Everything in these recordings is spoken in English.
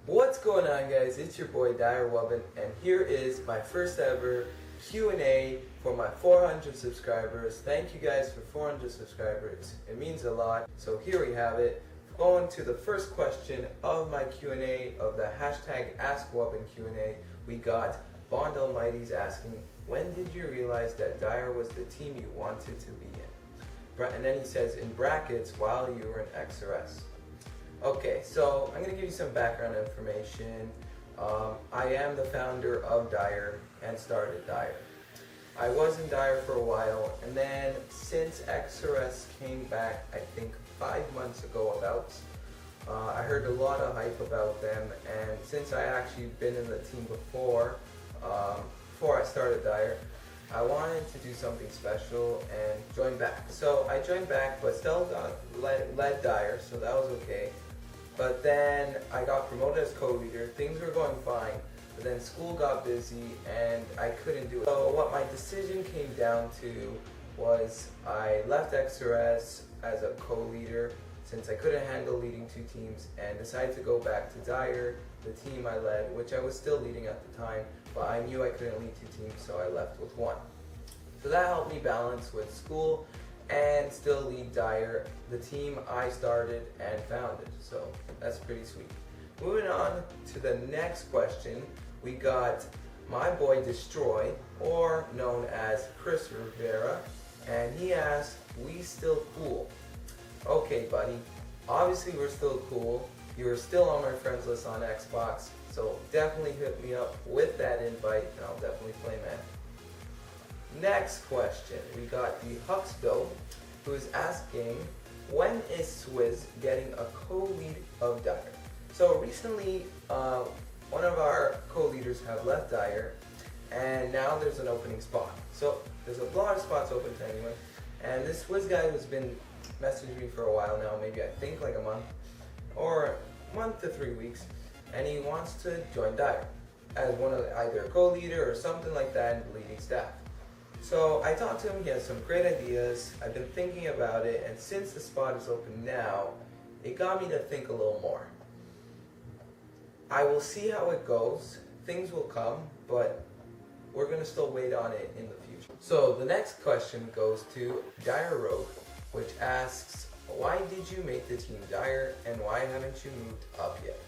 What's going on, guys? It's your boy WUBN, and here is my first ever Q&A for my 400 subscribers. Thank you guys for 400 subscribers. It means a lot. So here we have it. Going to the first question of my Q&A of the hashtag AskWUBNQnA, we got Bond Almighty's asking, when did you realize that Dyer was the team you wanted to be in? And then he says, in brackets, while you were in XRS. Okay, so I'm going to give you some background information. I am the founder of Dyer and started Dyer. I was in Dyer for a while, and then since XRS came back, I think 5 months ago about, I heard a lot of hype about them, and since I actually been in the team before I started Dyer, I wanted to do something special and join back. So I joined back, but still led Dyer, so that was okay. But then I got promoted as co-leader. Things were going fine, but then school got busy and I couldn't do it. So what my decision came down to was I left XRS as a co-leader since I couldn't handle leading 2 teams, and decided to go back to Dyer, the team I led, which I was still leading at the time, but I knew I couldn't lead 2 teams, so I left with 1. So that helped me balance with school and still lead Dyer, the team I started and founded. So that's pretty sweet. Moving on to the next question, we got my boy Destroy, or known as Chris Rivera, and he asked, we still cool? Okay, buddy, obviously we're still cool. You're still on my friends list on Xbox, so definitely hit me up with that invite and I'll definitely play, man. Next question, we got the Huxville, who is asking, when is Swizz getting a co-lead of Dyer? So recently, one of our co-leaders have left Dyer, and now there's an opening spot. So there's a lot of spots open to anyone, and this Swizz guy has been messaging me for a while now, maybe I think like a month, or a month to 3 weeks, and he wants to join Dyer as one of either a co-leader or something like that in the leading staff. So I talked to him, he has some great ideas, I've been thinking about it, and since the spot is open now, it got me to think a little more. I will see how it goes, things will come, but we're going to still wait on it in the future. So the next question goes to Dyer Rogue, which asks, why did you make the team Dyer and why haven't you moved up yet?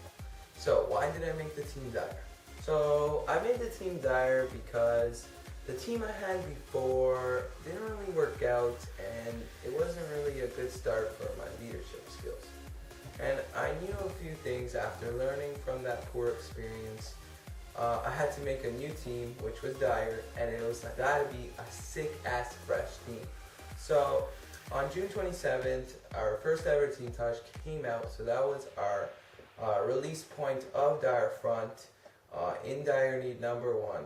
So why did I make the team Dyer? So I made the team Dyer because the team I had before didn't really work out, and it wasn't really a good start for my leadership skills. And I knew a few things after learning from that poor experience. I had to make a new team, which was Dyer, and it was gotta be a sick-ass fresh team. So on June 27th, our first ever Team Touch came out, so that was our release point of Dyer Front in Dyer Need number 1.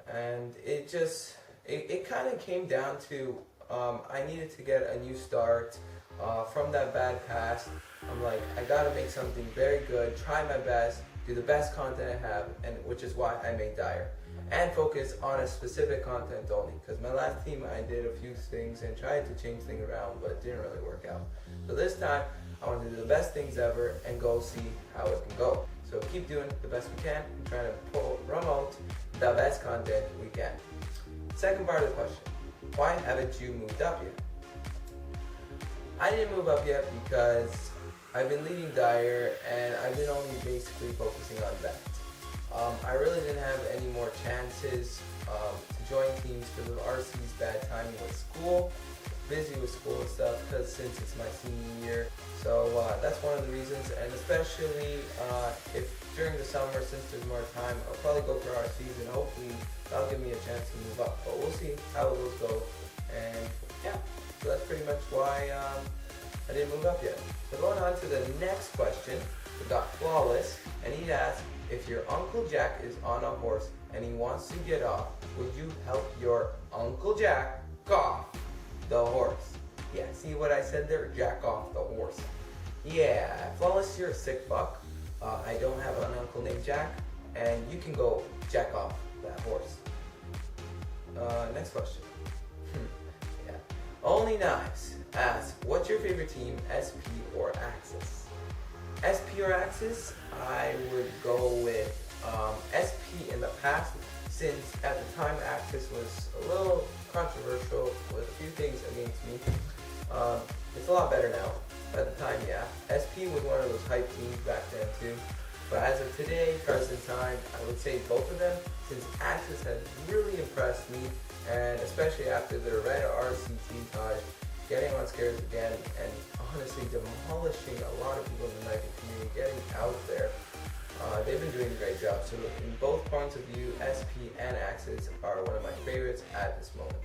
And it kind of came down to I needed to get a new start from that bad past. I'm like, I gotta make something very good, try my best, do the best content I have, and which is why I made Dyer, and focus on a specific content only, because my last team I did a few things and tried to change things around, but it didn't really work out. So this time I want to do the best things ever and go see how it can go. So keep doing the best we can and trying to promote the best content we can. Second part of the question, why haven't you moved up yet? I didn't move up yet because I've been leading Dyer and I've been only basically focusing on that. I really didn't have any more chances to join teams because of RC's bad timing with school, busy with school and stuff, because since it's my senior year. So that's one of the reasons, and especially if during the summer, since there's more time, I'll probably go for RCs and hopefully that'll give me a chance to move up. But we'll see how those go. And yeah, so that's pretty much why I didn't move up yet. So going on to the next question, we got Flawless, and he asked, if your Uncle Jack is on a horse and he wants to get off, would you help your Uncle Jack off the horse? Yeah, see what I said there? Jack off the horse. Yeah, Flawless, you're a sick fuck. I don't have an uncle named Jack, and you can go jack off that horse. Next question. Yeah. Only Knives asks, what's your favorite team, SP or Axis? SP or Axis, I would go with SP in the past, since at the time Axis was a little controversial with a few things against me. It's a lot better now. At the time, yeah. SP was one of those hype teams back then too. But as of today, present time, I would say both of them, since Axis has really impressed me, and especially after their Red RC team tie, getting on scares again, and honestly demolishing a lot of people in the knifing community, getting out there. They've been doing a great job. So in both points of view, SP and Axis are one of my favorites at this moment.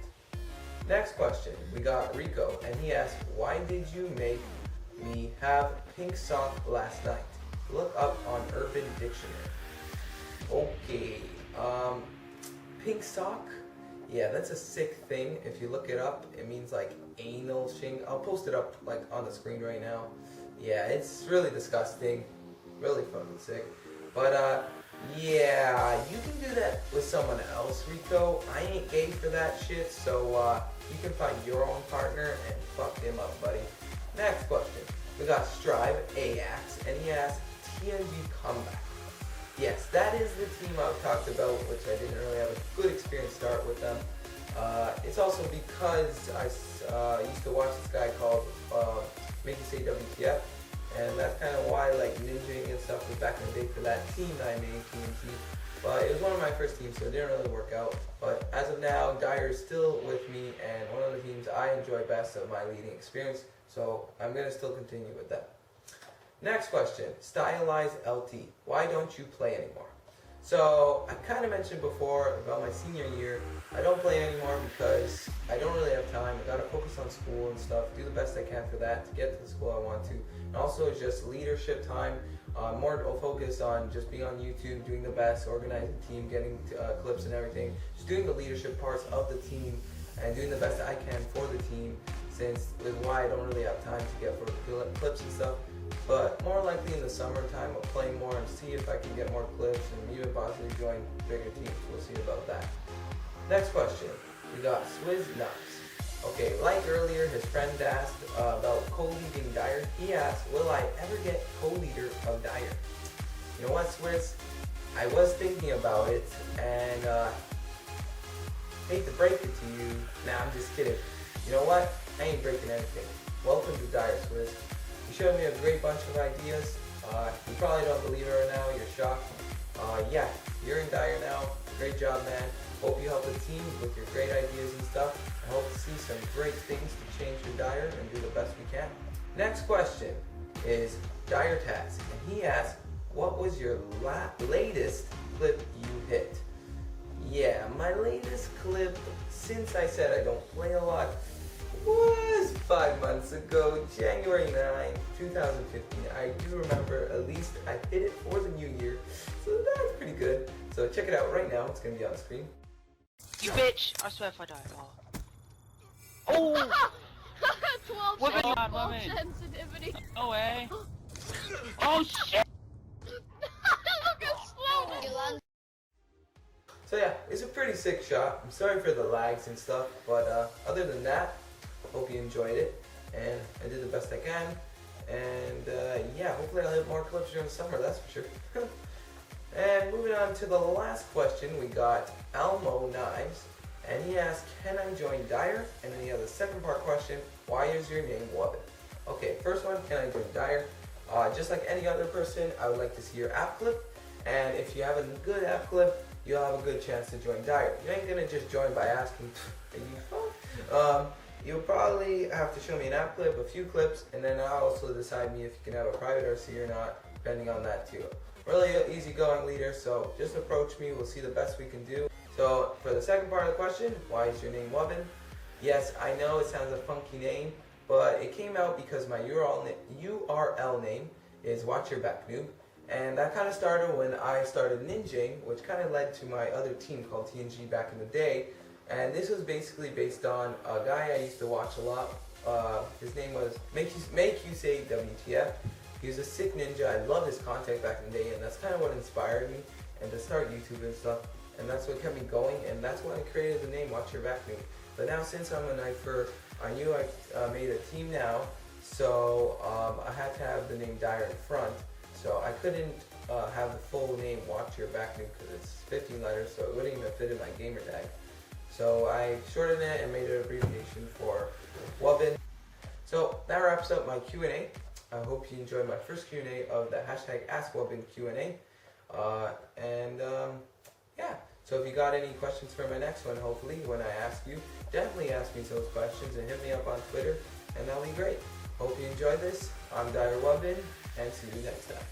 Next question, we got Rico, and he asked, why did you make me have pink sock last night? Look up on Urban Dictionary. Okay, pink sock? Yeah, that's a sick thing. If you look it up, it means like anal shing. I'll post it up like on the screen right now. Yeah, it's really disgusting. Really fucking sick. But yeah, you can do that with someone else, Rico. I ain't gay for that shit, so you can find your own partner and fuck him up, buddy. Next question. We got Strive Ajax, and he asked, TNG comeback. Yes, that is the team I've talked about, which I didn't really have a good experience start with them. It's also because I used to watch this guy called Make You Say WTF, and that's kind of why like ninjing and stuff was back in the day for that team that I made, TNG. But it was one of my first teams, so it didn't really work out. But as of now, Dire is still with me, and one of the teams I enjoy best of my leading experience, so I'm going to still continue with that. Next question, Stylized LT. Why don't you play anymore? So I kind of mentioned before about my senior year. I don't play anymore because I don't really have time. I gotta focus on school and stuff, do the best I can for that to get to the school I want to. And also it's just leadership time, more focused on just being on YouTube, doing the best, organizing the team, getting clips and everything. Just doing the leadership parts of the team and doing the best I can for the team, since is why I don't really have time to get for clips and stuff. But more likely in the summertime, I'll play more and see if I can get more clips and even possibly join bigger teams. We'll see about that. Next question, we got Swizz Knox. Okay, like earlier, his friend asked about co-leading Dire. He asked, will I ever get co-leader of Dire? You know what, Swizz? I was thinking about it, and hate to break it to you. Nah, I'm just kidding. You know what? I ain't breaking anything. Welcome to Dire, Swizz. You showed me a great bunch of ideas. You probably don't believe it right now. You're shocked. Yeah, you're in Dire now. Great job, man. Hope you help the team with your great ideas and stuff. I hope to see some great things to change for Dire and do the best we can. Next question is Dire Taz, and he asked, what was your latest clip you hit? Yeah, my latest clip, since I said I don't play a lot, was 5 months ago, January 9, 2015. I do remember, at least I hit it for the new year, so that's pretty good. So check it out right now, it's going to be on screen. You bitch! I swear if I die, oh! 12 sensitivity. No way! Oh shit! Look how slow. So yeah, it's a pretty sick shot. I'm sorry for the lags and stuff, but other than that, hope you enjoyed it, and I did the best I can, and yeah, hopefully I'll have more clips during the summer, that's for sure. And moving on to the last question, we got Elmo Knives, and he asked, can I join Dire? And then he has a second part question, why is your name WUBN? Okay, first one, can I join Dire? Just like any other person, I would like to see your app clip, and if you have a good app clip, you'll have a good chance to join Dire. You ain't gonna just join by asking, are you fun? You'll probably have to show me an app clip, a few clips, and then I'll also decide me if you can have a private RC or not, depending on that too. Really easygoing leader, so just approach me, we'll see the best we can do. So for the second part of the question, why is your name WUBN? Yes, I know it sounds a funky name, but it came out because my URL name is Watch Your Back Noob, and that kind of started when I started ninjing, which kind of led to my other team called TNG back in the day. And this was basically based on a guy I used to watch a lot. His name was Make You Say WTF. He was a sick ninja. I loved his content back in the day, and that's kind of what inspired me and to start YouTube and stuff. And that's what kept me going, and that's why I created the name Watch Your Back Noob. But now since I'm a knifer, I knew I made a team now, so I had to have the name Dire in front. So I couldn't have the full name Watch Your Back because it's 15 letters, so it wouldn't even fit in my gamer tag. So I shortened it and made an abbreviation for WUBN. So that wraps up my Q&A. I hope you enjoyed my first Q&A of the hashtag AskWUBNQnA. Yeah, so if you got any questions for my next one, hopefully when I ask you, definitely ask me those questions and hit me up on Twitter, and that'll be great. Hope you enjoyed this. I'm WUBN, and see you next time.